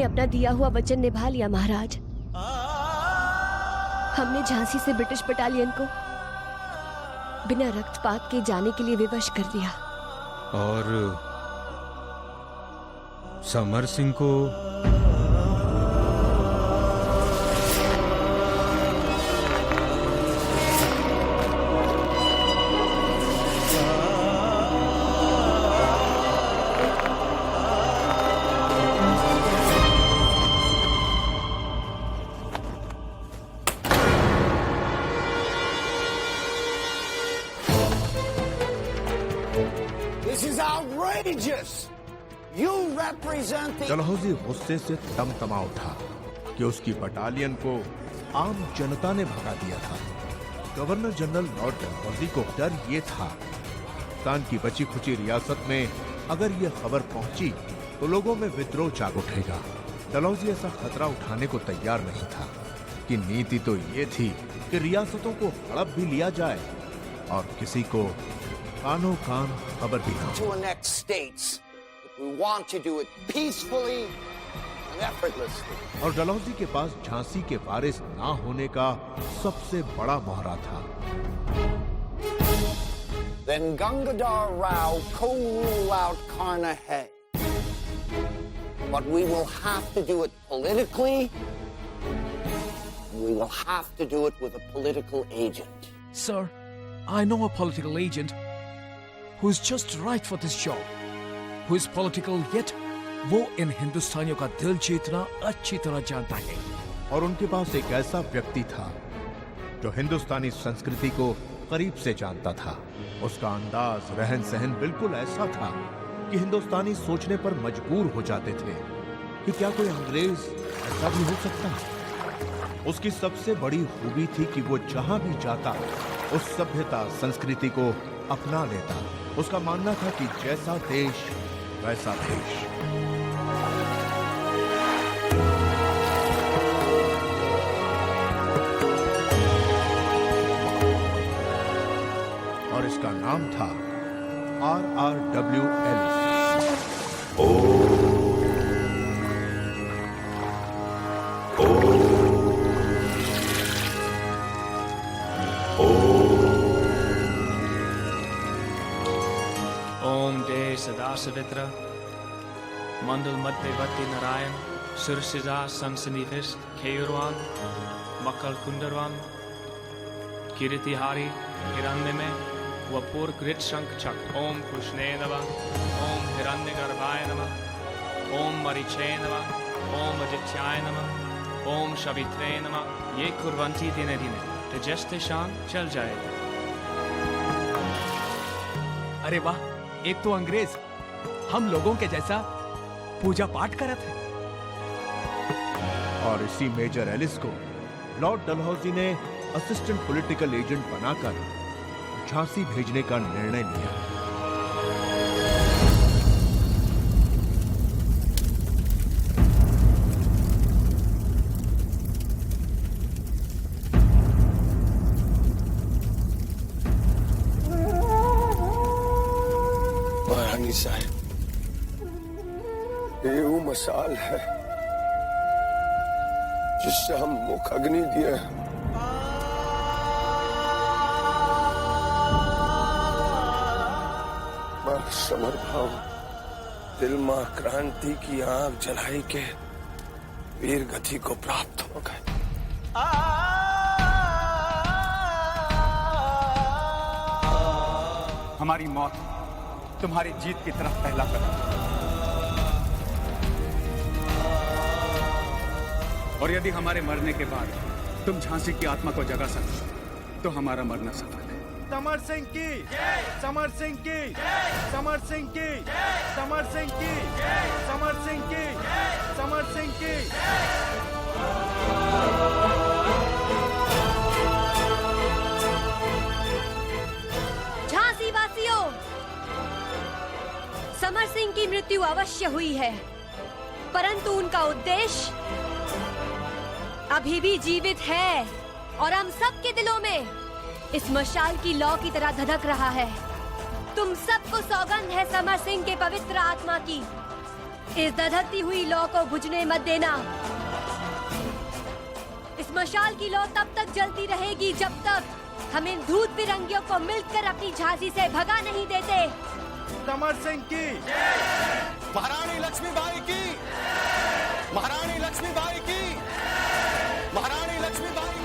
अपना दिया हुआ वचन निभा लिया महाराज। हमने झांसी से ब्रिटिश बटालियन को बिना रक्तपात के जाने के लिए विवश कर दिया। और समर सिंह को डलहौजी गुस्से से तमतमा उठा कि उसकी बटालियन को आम जनता ने भगा दिया था। गवर्नर जनरल लॉर्ड डलहौजी को डर ये था, पाकिस्तान की बची खुची रियासत में अगर ये खबर पहुंची तो लोगों में विद्रोह जाग उठेगा। डलहौजी ऐसा खतरा उठाने को तैयार नहीं था कि नीति तो ये थी कि रियासतों को हड़प भी लिया जाए और किसी को कानो कान खबर भी ना। We want to do it peacefully and effortlessly. और डलहौजी के पास झांसी के वारिस ना होने का सबसे बड़ा मोहरा था। Then Gangadhar Rao co-rule out Karnahay. But we will have to do it politically. We will have to do it with a political agent. Sir, I know a political agent who is just right for this job. Who is political yet वो इन हिंदुस्तानियों का दिल जीतना अच्छी तरह जानता है। और उनके पास एक ऐसा व्यक्ति था जो हिंदुस्तानी संस्कृति को करीब से जानता था। उसका अंदाज, रहन सहन बिल्कुल ऐसा था कि हिंदुस्तानी सोचने पर मजबूर हो जाते थे कि क्या कोई अंग्रेज ऐसा भी हो सकता है। उसकी सबसे बड़ी खूबी थी कि वो जहां भी जाता उस सभ्यता संस्कृति को अपना लेता। उसका मानना था कि जैसा देश वैसा देश। और इसका नाम था RRW एलिस। ओम जय सदा सवित्र मंडल मध्यवर्ती नारायण सुरसिजा संसनिधिष्ट खेयुरवान मक्कल कुंडरवान कीर्तिहारी हिरण्य में वपूर कृत शंख चक्र। ओम कृष्णे नमः। ओम हिरण्यगर्भाय नमः। ओम मरीचे नमः। ओम अजित्याय नमः। ओम शवित्रे नमः। ये कुर्वन्ति दिने दिने तेजस्ते शान चल जाएगा। अरे वाह, एक तो अंग्रेज हम लोगों के जैसा पूजा पाठ करत है। और इसी मेजर एलिस को लॉर्ड डलहौजी ने असिस्टेंट पॉलिटिकल एजेंट बनाकर झांसी भेजने का निर्णय लिया। महारानी साहब, ये वो मसाल है जिससे हम मुख अग्नि दिए। समर भाव दिल मां क्रांति की आग जलाई के वीर गति को प्राप्त हो गए। हमारी मौत तुम्हारी जीत की तरफ पहला कदम। और यदि हमारे मरने के बाद तुम झांसी की आत्मा को जगा सकते तो हमारा मरना सफल है। समर सिंह की, समर सिंह की, समर सिंह की, समर सिंह की, समर सिंह की, समर सिंह की। झांसी वासियों, समर सिंह की मृत्यु अवश्य हुई है, परंतु उनका उद्देश्य अभी भी जीवित है और हम सबके दिलों में इस मशाल की लौ की तरह धधक रहा है। तुम सबको सौगंध है समर सिंह के पवित्र आत्मा की इस धधकती हुई लौ को बुझने मत देना। इस मशाल की लौ तब तक जलती रहेगी जब तक हम इन धूत फिरंगियों को मिलकर अपनी झांसी से भगा नहीं देते। समर सिंह की, महारानी लक्ष्मीबाई की, महारानी लक्ष्मीबाई की, महारानी लक्ष्मीबाई की।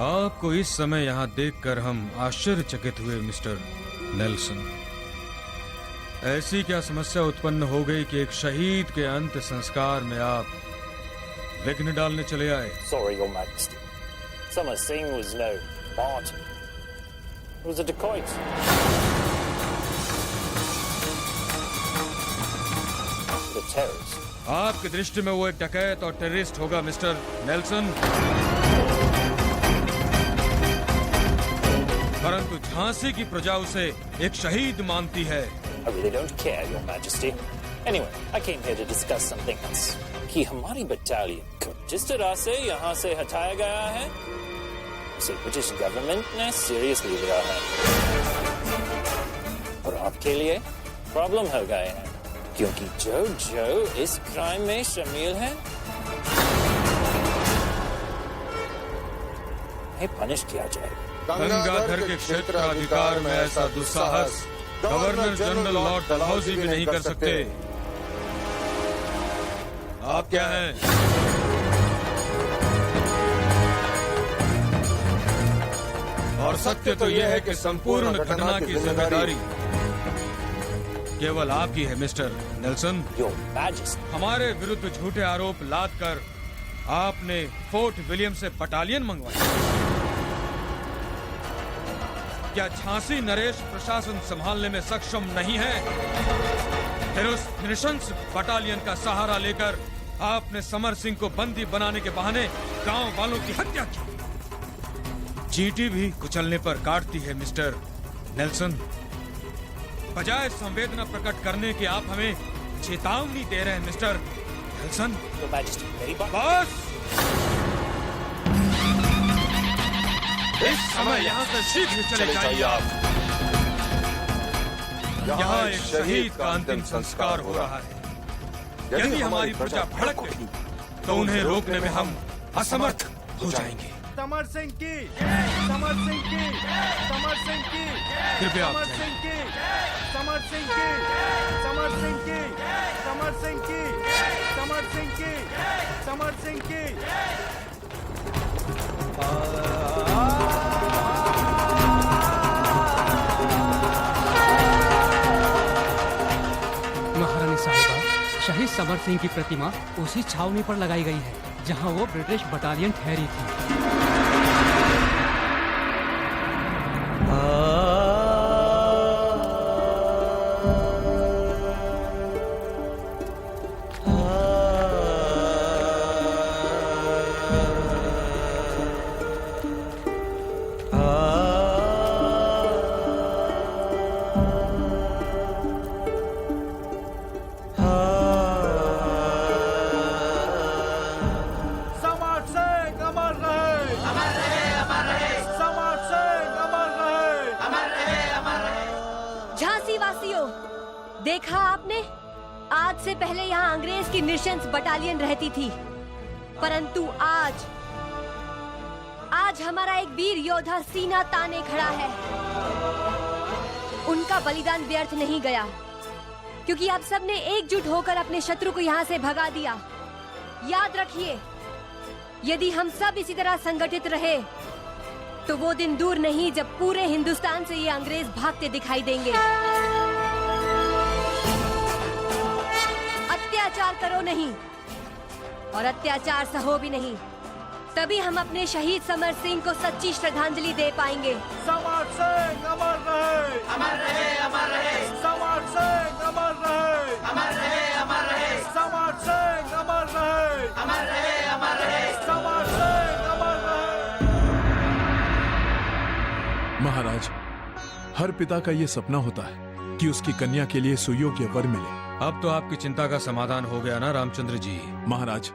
आपको इस समय यहाँ देखकर हम आश्चर्यचकित हुए मिस्टर नेल्सन। ऐसी क्या समस्या उत्पन्न हो गई कि एक शहीद के अंत संस्कार में आप विघ्न डालने चले आए? Sorry, Your Majesty. Samar Singh was no martyr. He was a dacoit. The terrorist. आपकी दृष्टि में वो एक डकैत और टेररिस्ट होगा मिस्टर नेल्सन, परंतु झांसी की प्रजा उसे एक शहीद मानती है। I really don't care, Your Majesty. Anyway, I came here to discuss something else. कि हमारी बटालियन को जिस तरह से यहाँ से हटाया गया है, उसे ब्रिटिश गवर्नमेंट ने सीरियसली लिया है और आपके लिए प्रॉब्लम हो गए हैं, क्योंकि जो इस क्राइम में शामिल है उन्हें पनिश किया जाएगा। गंगाधर के क्षेत्र अधिकार में ऐसा दुस्साहस गवर्नर जनरल लॉर्ड डलहौजी भी नहीं कर सकते। आप क्या हैं? और सत्य तो यह है कि संपूर्ण घटना की जिम्मेदारी केवल आपकी है मिस्टर नेल्सन। हमारे विरुद्ध झूठे आरोप लादकर आपने फोर्ट विलियम से बटालियन मंगवाई। क्या झांसी नरेश प्रशासन संभालने में सक्षम नहीं है? फिर उस नृशंस बटालियन का सहारा लेकर आपने समर सिंह को बंदी बनाने के बहाने गांव वालों की हत्या की। चींटी भी कुचलने पर काटती है मिस्टर नेल्सन। बजाय संवेदना प्रकट करने के आप हमें चेतावनी दे रहे हैं मिस्टर नेल्सन। बस इस समय यहाँ से शीघ्र चले जाइए आप। यहाँ एक शहीद का अंतिम संस्कार हो रहा है। यदि हमारी प्रजा भड़क गई तो उन्हें रोकने में हम असमर्थ हो जाएंगे। समर सिंह की, समर सिंह की, समर सिंह की, कृपया समर सिंह की, समर सिंह की, समर सिंह की, समर सिंह की, समर सिंह की, समर सिंह की। महारानी साहिबा, शहीद समर सिंह की प्रतिमा उसी छावनी पर लगाई गई है जहां वो ब्रिटिश बटालियन ठहरी थी। देखा आपने, आज से पहले यहाँ अंग्रेज की नृशंस बटालियन रहती थी, परंतु आज हमारा एक वीर योद्धा सीना ताने खड़ा है। उनका बलिदान व्यर्थ नहीं गया, क्योंकि आप सबने एकजुट होकर अपने शत्रु को यहाँ से भगा दिया। याद रखिए, यदि हम सब इसी तरह संगठित रहे तो वो दिन दूर नहीं जब पूरे हिंदुस्तान से ये अंग्रेज भागते दिखाई देंगे। अत्याचार करो नहीं और अत्याचार सहो भी नहीं, तभी हम अपने शहीद समर सिंह को सच्ची श्रद्धांजलि दे पाएंगे। समर सिंह अमर रहे, अमर रहे, अमर रहे। समर सिंह अमर रहे, अमर रहे, अमर रहे। समर सिंह अमर रहे, अमर रहे, अमर रहे। समर सिंह अमर रहे। महाराज, हर पिता का ये सपना होता है कि उसकी कन्या के लिए सुयोग्य वर मिले। अब तो आपकी चिंता का समाधान हो गया ना रामचंद्र जी? महाराज,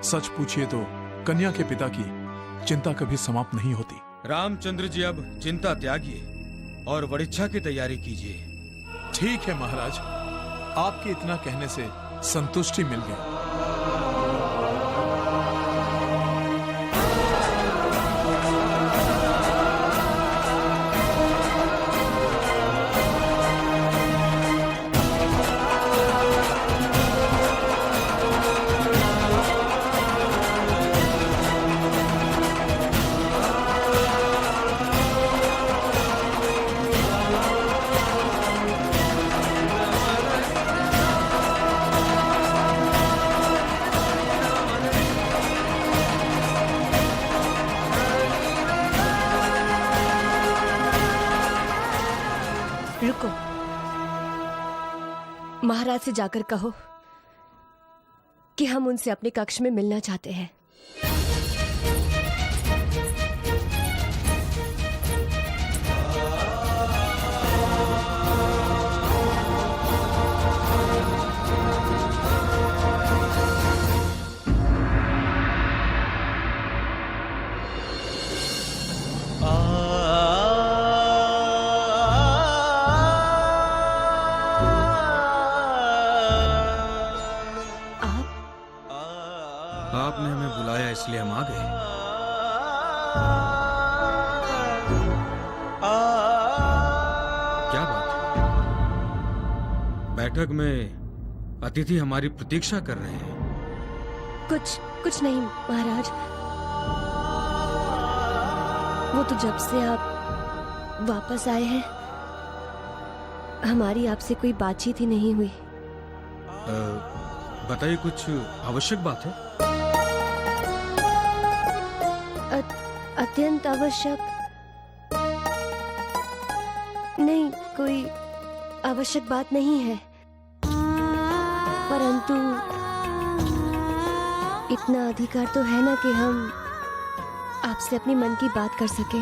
सच पूछिए तो कन्या के पिता की चिंता कभी समाप्त नहीं होती। रामचंद्र जी, अब चिंता त्यागिए और वरीक्षा की तैयारी कीजिए। ठीक है महाराज, आपके इतना कहने से संतुष्टि मिल गई। रुको, महाराज से जाकर कहो कि हम उनसे अपने कक्ष में मिलना चाहते हैं। आपने हमें बुलाया इसलिए हम आ गए। क्या बात है? बैठक में अतिथि हमारी प्रतीक्षा कर रहे हैं। कुछ नहीं महाराज, वो तो जब से आप वापस आए हैं हमारी आपसे कोई बातचीत ही नहीं हुई। बताइए, कुछ आवश्यक बात है? अत्यंत आवश्यक नहीं, कोई आवश्यक बात नहीं है, परंतु इतना अधिकार तो है ना कि हम आपसे अपनी मन की बात कर सके।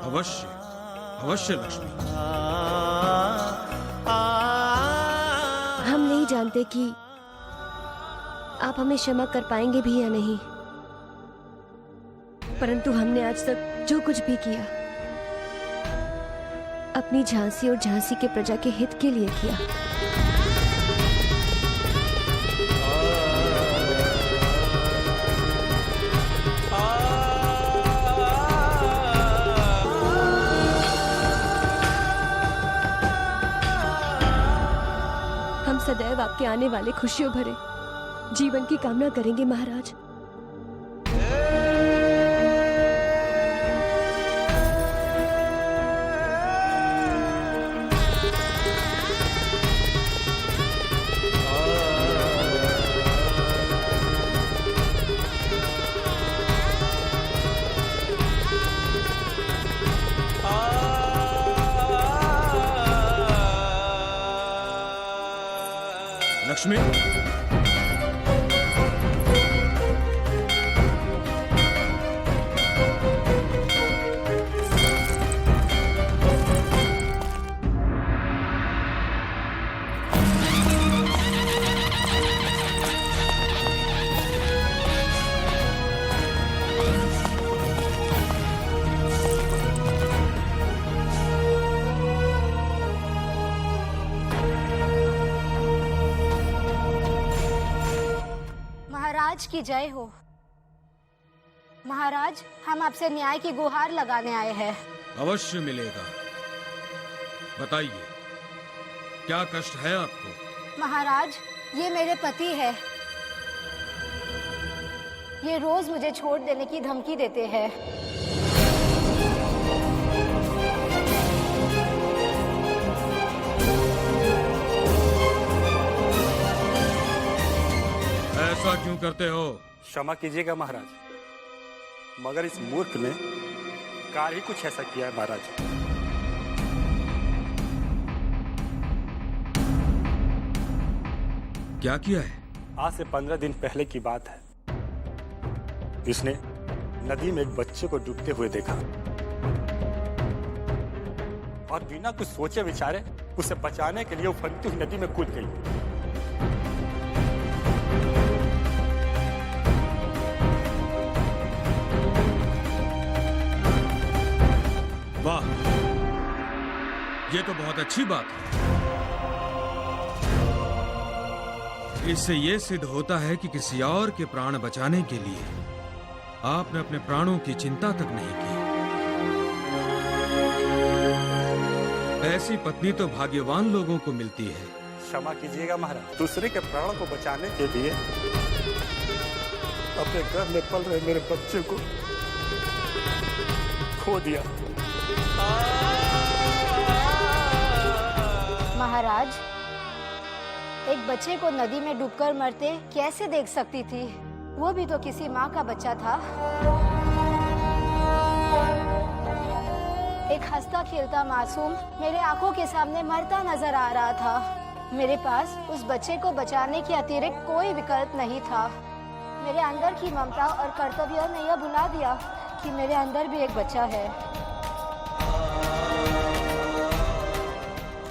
अवश्य अवश्य लक्ष्मी। हम नहीं जानते कि आप हमें क्षमा कर पाएंगे भी या नहीं, परंतु हमने आज तक जो कुछ भी किया अपनी झांसी और झांसी के प्रजा के हित के लिए किया। हम सदैव आपके आने वाले खुशियों भरे जीवन की कामना करेंगे महाराज। लक्ष्मी, महाराज की जय हो। महाराज, हम आपसे न्याय की गुहार लगाने आए हैं। अवश्य मिलेगा। बताइए, क्या कष्ट है आपको? महाराज, ये मेरे पति है। ये रोज मुझे छोड़ देने की धमकी देते हैं। ऐसा क्यों करते हो? क्षमा कीजिएगा महाराज, मगर इस मूर्ख ने कार्य ही कुछ ऐसा किया है महाराज। क्या किया है? आज से 15 दिन पहले की बात है। इसने नदी में एक बच्चे को डूबते हुए देखा और बिना कुछ सोचे विचारे उसे बचाने के लिए उफनती हुई नदी में कूद गई। वाह, ये तो बहुत अच्छी बात है। इससे ये सिद्ध होता है कि किसी और के प्राण बचाने के लिए आपने अपने प्राणों की चिंता तक नहीं की। ऐसी पत्नी तो भाग्यवान लोगों को मिलती है। क्षमा कीजिएगा महाराज, दूसरे के प्राणों को बचाने के लिए अपने घर में पल रहे मेरे बच्चे को खो दिया। महाराज, एक बच्चे को नदी में डूबकर मरते कैसे देख सकती थी? वो भी तो किसी माँ का बच्चा था। एक हंसता खेलता मासूम मेरे आंखों के सामने मरता नजर आ रहा था। मेरे पास उस बच्चे को बचाने के अतिरिक्त कोई विकल्प नहीं था। मेरे अंदर की ममता और कर्तव्य ने यह भुला दिया कि मेरे अंदर भी एक बच्चा है।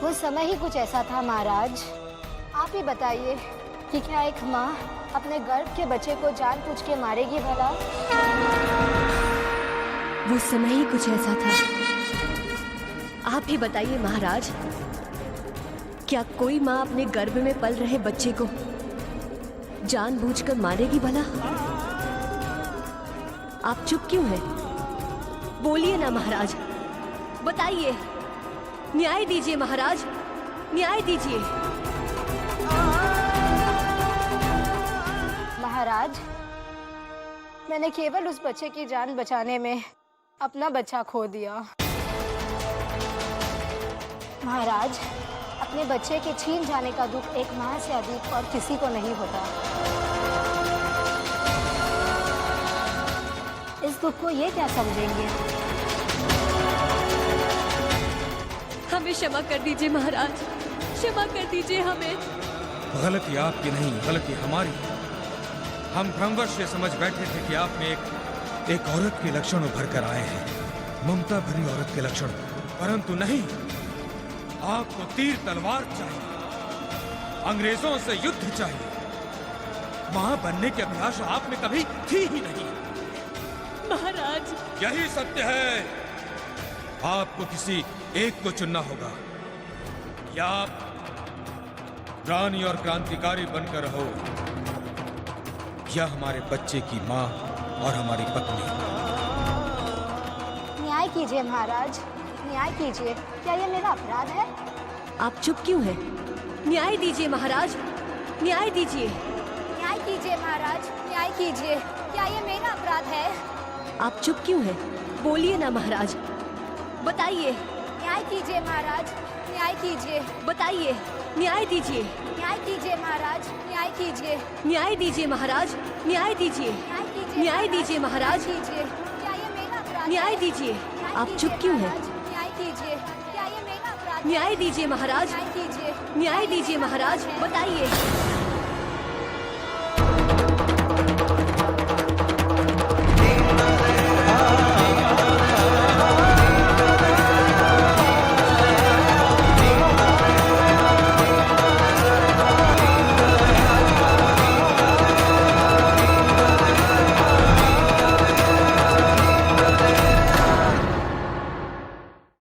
वो समय ही कुछ ऐसा था महाराज। आप ही बताइए कि क्या एक माँ अपने गर्भ के बच्चे को जानबूझ के मारेगी भला? वो समय ही कुछ ऐसा था। आप ही बताइए महाराज, क्या कोई माँ अपने गर्भ में पल रहे बच्चे को जानबूझकर मारेगी भला? आप चुप क्यों हैं? बोलिए ना महाराज, बताइए। न्याय दीजिए महाराज, न्याय दीजिए। महाराज, मैंने केवल उस बच्चे की जान बचाने में अपना बच्चा खो दिया। महाराज, अपने बच्चे के छीन जाने का दुख एक माँ से अधिक और किसी को नहीं होता। इस दुख को ये क्या समझेंगे? हमें क्षमा कर दीजिए महाराज, क्षमा कर दीजिए हमें। गलती आपकी नहीं, गलती हमारी है। हम भ्रमवश ये समझ बैठे थे कि आप में एक औरत के लक्षण उभर कर आए हैं, ममता भरी औरत के लक्षण, परंतु नहीं, आपको तीर तलवार चाहिए, अंग्रेजों से युद्ध चाहिए। मां बनने की अभिलाषा आप में कभी थी ही नहीं। महाराज, यही सत्य है। आपको किसी एक को चुनना होगा, या आप रानी और क्रांतिकारी बनकर रहो, या हमारे बच्चे की मां और हमारी पत्नी। न्याय कीजिए महाराज, न्याय कीजिए। क्या ये मेरा अपराध है? आप चुप क्यों हैं? न्याय दीजिए महाराज, न्याय दीजिए। न्याय कीजिए महाराज, न्याय कीजिए। क्या ये मेरा अपराध है? आप चुप क्यों हैं? बोलिए ना महाराज, बताइए। न्याय कीजिए महाराज, न्याय कीजिए। बताइए, न्याय दीजिए। न्याय कीजिए महाराज, न्याय कीजिए। न्याय दीजिए महाराज, न्याय दीजिए। न्याय दीजिए महाराज, क्या ये मेरा अपराध? न्याय दीजिए। आप चुप क्यों हैं? न्याय कीजिए। क्या ये मेरा अपराध? न्याय दीजिए महाराज, न्याय कीजिए। न्याय दीजिए महाराज, बताइए।